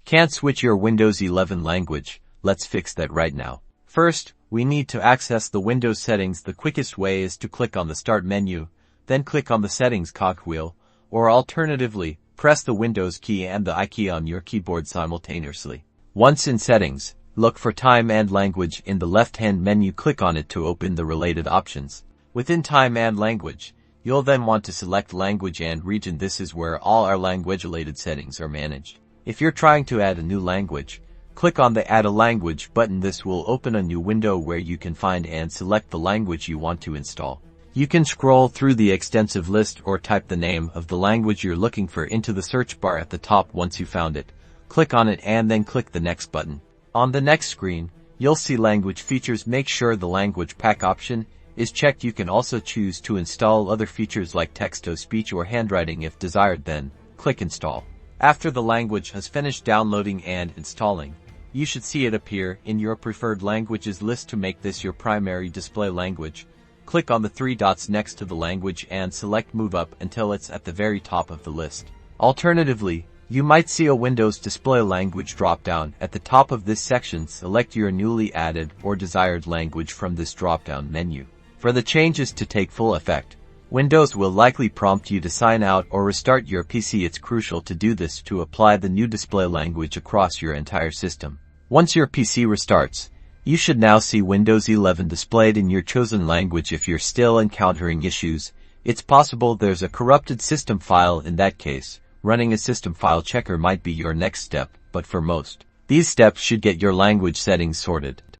Can't switch your Windows 11 language? Let's fix that right now. First, we need to access the Windows settings. The quickest way is to click on the Start menu, then click on the Settings cogwheel, or alternatively, press the Windows key and the I key on your keyboard simultaneously. Once in Settings, look for Time and Language in the left-hand menu. Click on it to open the related options. Within Time and Language, you'll then want to select Language and Region. This is where all our language-related settings are managed. If you're trying to add a new language, click on the Add a Language button. This will open a new window where you can find and select the language you want to install. You can scroll through the extensive list or type the name of the language you're looking for into the search bar at the top. Once you found it, click on it and then click the Next button. On the next screen, you'll see Language Features. Make sure the Language Pack option is checked. You can also choose to install other features like text-to-speech or handwriting if desired, then click Install. After the language has finished downloading and installing, you should see it appear in your preferred languages list. To make this your primary display language, click on the three dots next to the language and select Move Up until it's at the very top of the list. Alternatively, you might see a Windows Display Language drop-down at the top of this section. Select your newly added or desired language from this drop-down menu. For the changes to take full effect, Windows will likely prompt you to sign out or restart your PC. It's crucial to do this to apply the new display language across your entire system. Once your PC restarts, you should now see Windows 11 displayed in your chosen language. If you're still encountering issues, it's possible there's a corrupted system file. In that case, running a system file checker might be your next step, but for most, these steps should get your language settings sorted.